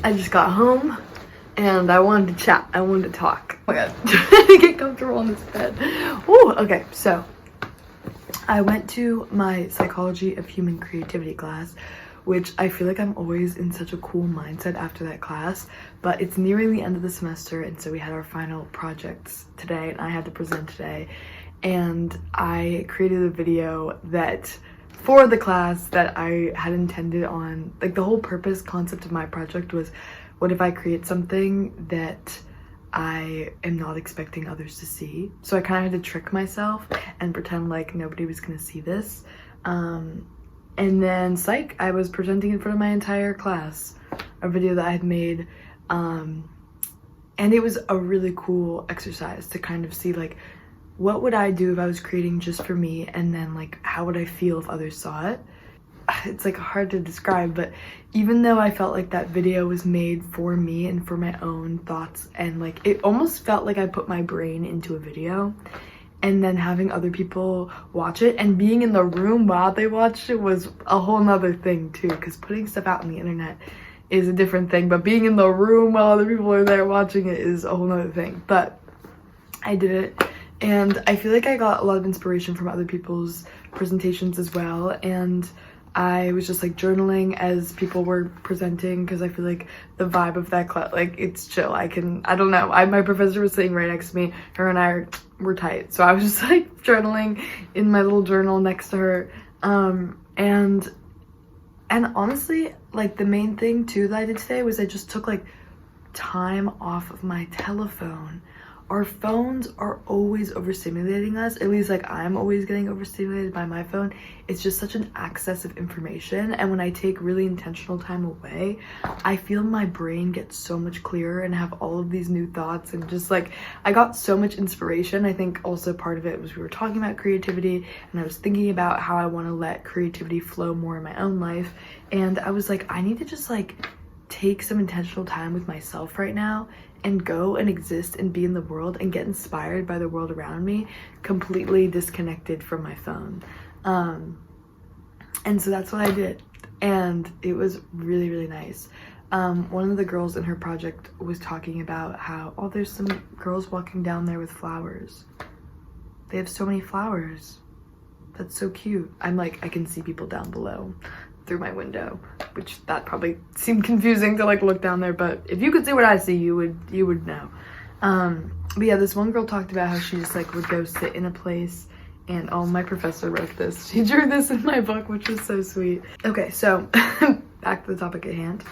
I just got home and I wanted to chat. I wanted to talk. Oh my god, trying to get comfortable on this bed. Oh, okay, so I went to my psychology of human creativity class, which I feel like I'm always in such a cool mindset after that class, but it's nearing the end of the semester, and so we had our final projects today and I had to present today, and I created a video that for the class that I had intended on. Like, the whole purpose concept of my project was, what if I create something that I am not expecting others to see? So I kind of had to trick myself and pretend like nobody was gonna see this. And then psych, I was presenting in front of my entire class a video that I had made, and it was a really cool exercise to kind of see, like, what would I do if I was creating just for me, and then like how would I feel if others saw it? It's like hard to describe, but even though I felt like that video was made for me and for my own thoughts, and like it almost felt like I put my brain into a video, and then having other people watch it and being in the room while they watched it was a whole nother thing too, because putting stuff out on the internet is a different thing, but being in the room while other people are there watching it is a whole nother thing. But I did it, and I feel like I got a lot of inspiration from other people's presentations as well, and I was just like journaling as people were presenting, because I feel like the vibe of that class, like, it's chill. I don't know, my professor was sitting right next to me, her and I were tight, so I was just like journaling in my little journal next to her, and honestly, like, the main thing too that I did today was I just took like time off of my telephone. Our phones are always overstimulating us, at least like I'm always getting overstimulated by my phone. It's just such an access of information, and when I take really intentional time away, I feel my brain gets so much clearer and have all of these new thoughts, and just like I got so much inspiration. I think also part of it was we were talking about creativity, and I was thinking about how I want to let creativity flow more in my own life, and I was like, I need to just like take some intentional time with myself right now and go and exist and be in the world and get inspired by the world around me, completely disconnected from my phone. And so that's what I did, and it was really, really nice. One of the girls in her project was talking about how, oh, there's some girls walking down there with flowers. They have so many flowers. That's so cute. I'm like, I can see people down below through my window, which that probably seemed confusing to like look down there, but if you could see what I see, you would know. But yeah, this one girl talked about how she just like would go sit in a place, and oh, my professor wrote this. She drew this in my book, which was so sweet. Okay, so back to the topic at hand.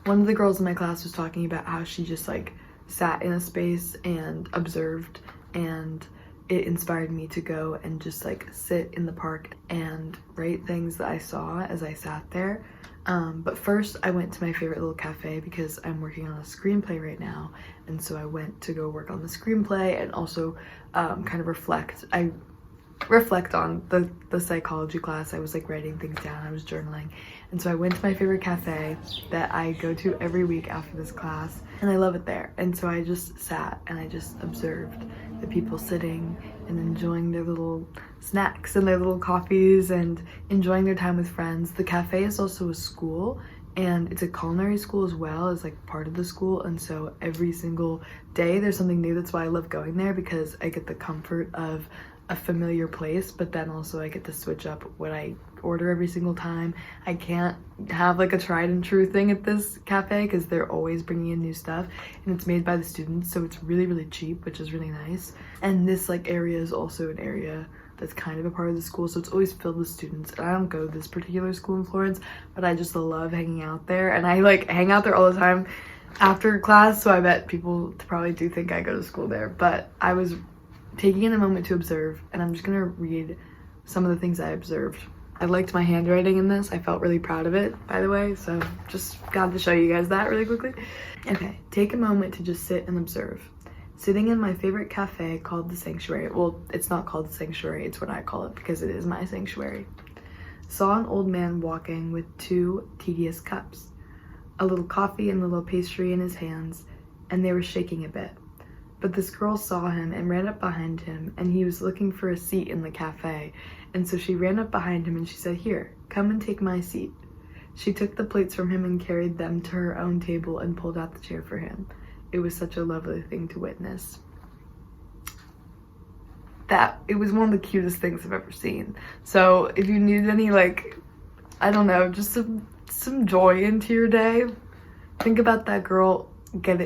One of the girls in my class was talking about how she just like sat in a space and observed, and it inspired me to go and just like sit in the park and write things that I saw as I sat there. But first I went to my favorite little cafe because I'm working on a screenplay right now, and so I went to go work on the screenplay and also kind of reflect. I reflect on the psychology class. I was like writing things down, I was journaling. And so I went to my favorite cafe that I go to every week after this class, and I love it there. And so I just sat and I just observed the people sitting and enjoying their little snacks and their little coffees and enjoying their time with friends. The cafe is also a school, and it's a culinary school as well as like part of the school, and so every single day there's something new. That's why I love going there, because I get the comfort of a familiar place, but then also I get to switch up what I order every single time. I can't have like a tried and true thing at this cafe because they're always bringing in new stuff, and it's made by the students, so it's really, really cheap, which is really nice. And this like area is also an area that's kind of a part of the school, so it's always filled with students. And I don't go to this particular school in Florence, but I just love hanging out there, and I like hang out there all the time after class, so I bet people probably do think I go to school there. But I was taking in a moment to observe, and I'm just gonna read some of the things I observed. I liked my handwriting in this. I felt really proud of it, by the way, so just got to show you guys that really quickly. Okay, take a moment to just sit and observe. Sitting in my favorite cafe called the Sanctuary. Well, it's not called the Sanctuary, it's what I call it because it is my sanctuary. Saw an old man walking with 2 tedious cups, a little coffee and a little pastry in his hands, and they were shaking a bit. But this girl saw him and ran up behind him, and he was looking for a seat in the cafe. And so she ran up behind him and she said, "Here, come and take my seat." She took the plates from him and carried them to her own table and pulled out the chair for him. It was such a lovely thing to witness. It was one of the cutest things I've ever seen. So if you need any, like, I don't know, just some joy into your day, think about that girl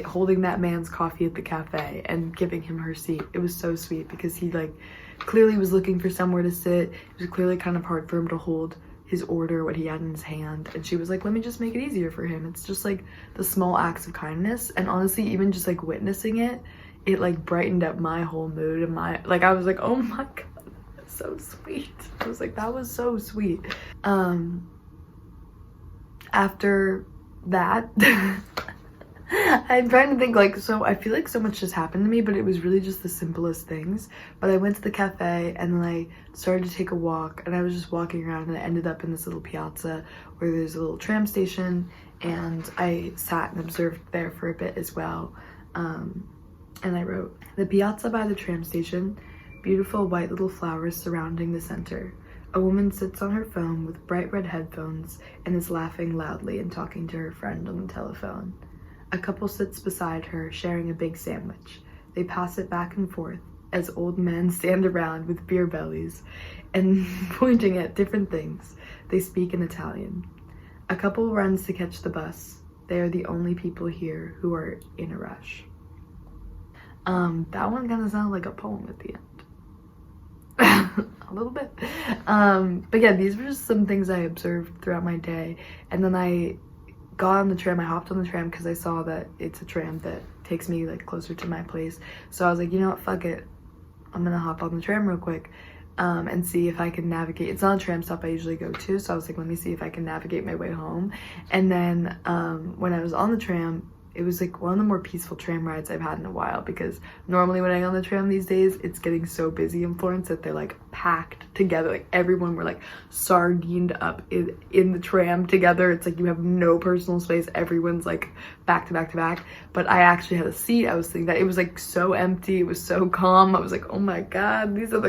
holding that man's coffee at the cafe and giving him her seat. It was so sweet because he like clearly was looking for somewhere to sit. It was clearly kind of hard for him to hold his order, what he had in his hand, and she was like, let me just make it easier for him. It's just like the small acts of kindness, and honestly, even just like witnessing it like brightened up my whole mood, and I was like, oh my god, that's so sweet. I was like, that was so sweet. After that I'm trying to think, like, so I feel like so much just happened to me, but it was really just the simplest things. But I went to the cafe and then I started to take a walk, and I was just walking around, and I ended up in this little piazza where there's a little tram station, and I sat and observed there for a bit as well. And I wrote, "The piazza by the tram station, beautiful white little flowers surrounding the center. A woman sits on her phone with bright red headphones and is laughing loudly and talking to her friend on the telephone. A couple sits beside her, sharing a big sandwich. They pass it back and forth as old men stand around with beer bellies and pointing at different things. They speak in Italian. A couple runs to catch the bus. They are the only people here who are in a rush." That one kind of sounded like a poem at the end. A little bit. But yeah, these were just some things I observed throughout my day. And then I got on the tram. I hopped on the tram because I saw that it's a tram that takes me like closer to my place. So I was like, you know what, fuck it, I'm gonna hop on the tram real quick and see if I can navigate. It's not a tram stop I usually go to, so I was like, let me see if I can navigate my way home. And then when I was on the tram, it was like one of the more peaceful tram rides I've had in a while, because normally when I go on the tram these days, it's getting so busy in Florence that they're like packed together. Like everyone were like sardined up in the tram together. It's like you have no personal space. Everyone's like back to back to back. But I actually had a seat. I was thinking that it was like so empty. It was so calm. I was like, oh my god, this is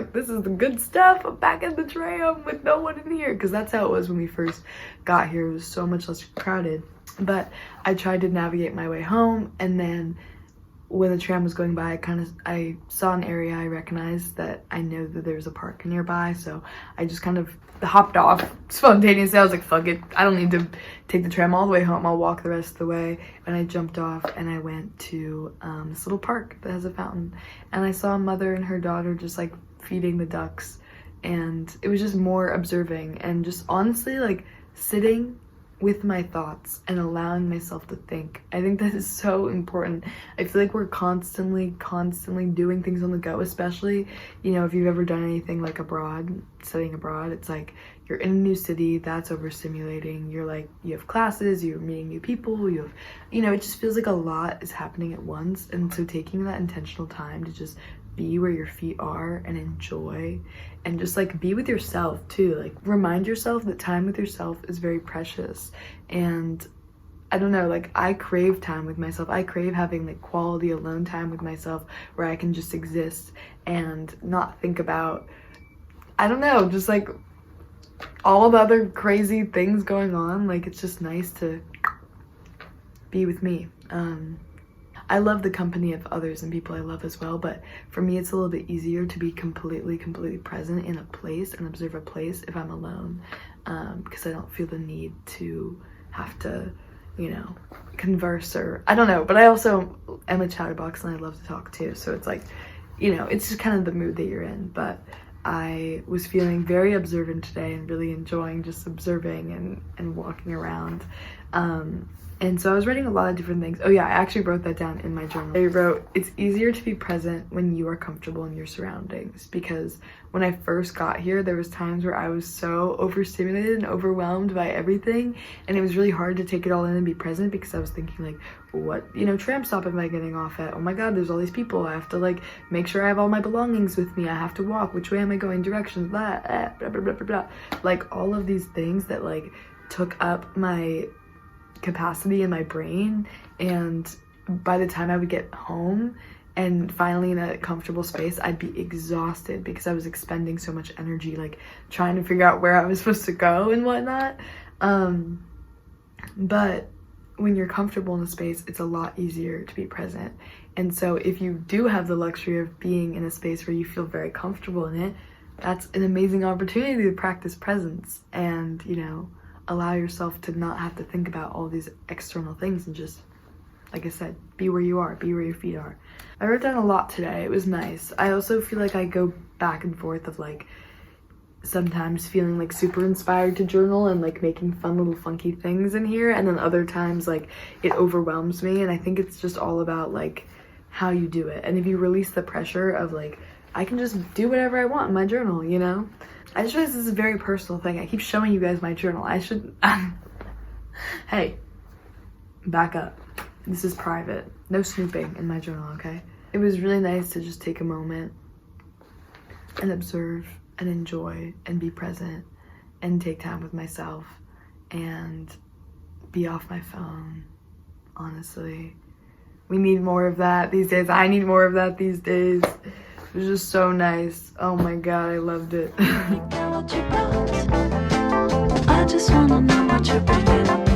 the good stuff. I'm back in the tram with no one in here. Because that's how it was when we first got here. It was so much less crowded. But I tried to navigate my way home, and then when the tram was going by, I saw an area I recognized that I know that there's a park nearby, so I just kind of hopped off spontaneously. I was like, fuck it, I don't need to take the tram all the way home, I'll walk the rest of the way. And I jumped off and I went to this little park that has a fountain, and I saw a mother and her daughter just like feeding the ducks, and it was just more observing and just honestly like sitting with my thoughts and allowing myself to think. I think that is so important. I feel like we're constantly doing things on the go, especially, you know, if you've ever done anything like studying abroad, it's like you're in a new city, that's overstimulating. You're like, you have classes, you're meeting new people, it just feels like a lot is happening at once. And so taking that intentional time to just be where your feet are and enjoy, and just like be with yourself too. Like remind yourself that time with yourself is very precious. And I don't know, like I crave time with myself. I crave having like quality alone time with myself where I can just exist and not think about, I don't know, just like all the other crazy things going on. Like it's just nice to be with me. I love the company of others and people I love as well, but for me it's a little bit easier to be completely present in a place and observe a place if I'm alone, because I don't feel the need to have to, you know, converse, or I don't know. But I also am a chatterbox and I love to talk too, so it's like, you know, it's just kind of the mood that you're in. But I was feeling very observant today and really enjoying just observing and walking around. And so I was writing a lot of different things. Oh yeah, I actually wrote that down in my journal. I wrote, it's easier to be present when you are comfortable in your surroundings, because when I first got here, there was times where I was so overstimulated and overwhelmed by everything, and it was really hard to take it all in and be present, because I was thinking like, what, you know, tram stop am I getting off at? Oh my god, there's all these people. I have to like make sure I have all my belongings with me. I have to walk. Which way am I going? Directions, blah, blah, blah, blah, blah, blah. Like all of these things that like took up my capacity in my brain, and by the time I would get home and finally in a comfortable space, I'd be exhausted because I was expending so much energy like trying to figure out where I was supposed to go and whatnot. But when you're comfortable in a space, it's a lot easier to be present. And so if you do have the luxury of being in a space where you feel very comfortable in it, that's an amazing opportunity to practice presence and, you know, allow yourself to not have to think about all these external things and just, like I said, be where you are, be where your feet are. I wrote down a lot today. It was nice. I also feel like I go back and forth of like sometimes feeling like super inspired to journal and like making fun little funky things in here, and then other times like it overwhelms me. And I think it's just all about like how you do it. And if you release the pressure of like, I can just do whatever I want in my journal, you know? I just realized this is a very personal thing. I keep showing you guys my journal. I should, hey, back up. This is private. No snooping in my journal, okay? It was really nice to just take a moment and observe and enjoy and be present and take time with myself and be off my phone, honestly. We need more of that these days. I need more of that these days. It was just so nice. Oh my god, I loved it. I just wanna know what you're bringing up.